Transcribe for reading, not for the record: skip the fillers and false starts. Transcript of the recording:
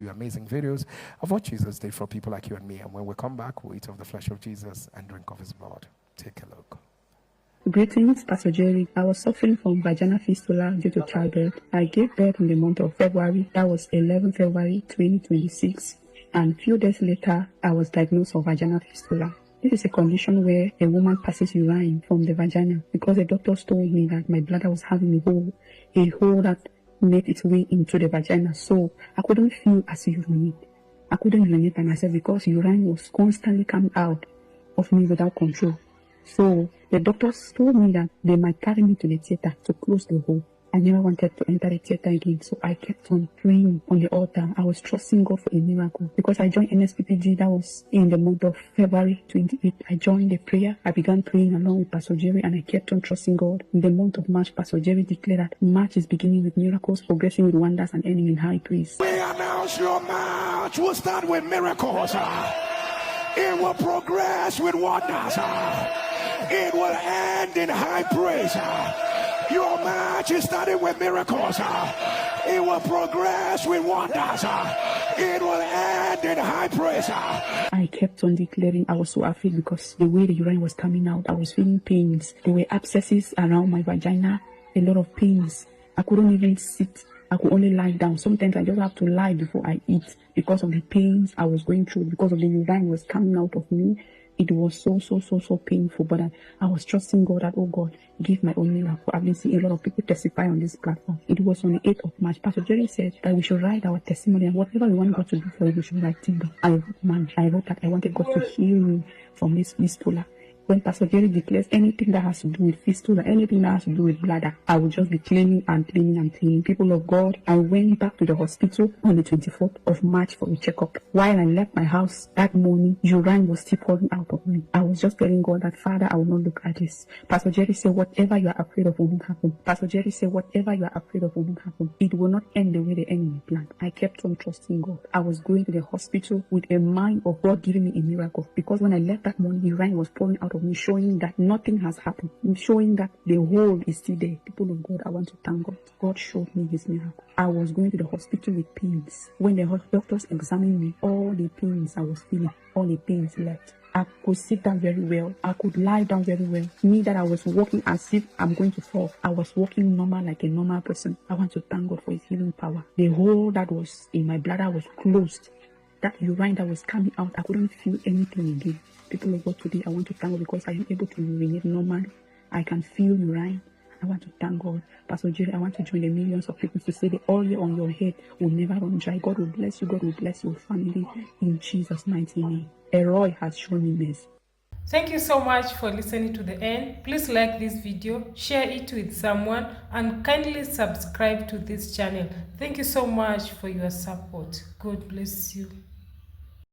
amazing videos of what Jesus did for people like you and me. And when we come back, we'll eat of the flesh of Jesus and drink of his blood. Take a look. Greetings, Pastor Jerry. I was suffering from vaginal fistula due to childbirth. I gave birth in the month of February. That was 11 February 2026. And a few days later, I was diagnosed with vaginal fistula. This is a condition where a woman passes urine from the vagina because the doctors told me that my bladder was having a hole that made its way into the vagina. So I couldn't feel as urinate. I couldn't urinate by myself because urine was constantly coming out of me without control. So the doctors told me that they might carry me to the theater to close the hole. I never wanted to enter the theater again, so I kept on praying on the altar. I was trusting God for a miracle because I joined Nsppd. That was in the month of February 28th. I joined the prayer. I began praying along with Pastor Jerry, and I kept on trusting God. In the month of March, Pastor Jerry declared that March is beginning with miracles, progressing with wonders, and ending in high praise. We announce your March. We'll start with miracles. It will progress with wonders. It will end in high praise. Your march is starting with miracles. It will progress with wonders. It will end in high praise. I kept on declaring. I was so afraid because the way the urine was coming out, I was feeling pains. There were abscesses around my vagina, a lot of pains. I couldn't even sit. I could only lie down. Sometimes I just have to lie before I eat because of the pains I was going through, because of the urine was coming out of me. It was so painful, but I was trusting God that, oh God, give my own miracle. I've been seeing a lot of people testify on this platform. It was on the 8th of March. Pastor Jerry said that we should write our testimony, and whatever we want God to do for us, we should write it down. I wrote that I wanted God to heal me from this fistula. When Pastor Jerry declares anything that has to do with fistula, anything that has to do with bladder, I will just be claiming and claiming. People of God, I went back to the hospital on the 24th of March for a checkup. While I left my house that morning, urine was still pouring out of me. I was just telling God that, Father, I will not look at this. Pastor Jerry said, whatever you are afraid of will not happen. Pastor Jerry said, whatever you are afraid of will not happen. It will not end the way the enemy planned. I kept on trusting God. I was going to the hospital with a mind of God giving me a miracle, because when I left that morning, urine was pouring out of me, showing that nothing has happened, showing that the hole is still there. People of God, I want to thank God. God showed me his miracle. I was going to the hospital with pains. When the doctors examined me, all the pains I was feeling, all the pains left. I could sit down very well. I could lie down very well. Me that I was walking as if I'm going to fall. I was walking normal like a normal person. I want to thank God for his healing power. The hole that was in my bladder was closed. That urine that was coming out, I couldn't feel anything again. People of God, today I want to thank God because I am able to urinate normally. I can feel urine. I want to thank God. Pastor Jerry, I want to join the millions of people to say the oil on your head will never run dry. God will bless you. God will bless your family in Jesus' mighty name. Eroi has shown me mercy. Thank you so much for listening to the end. Please like this video, share it with someone, and kindly subscribe to this channel. Thank you so much for your support. God bless you.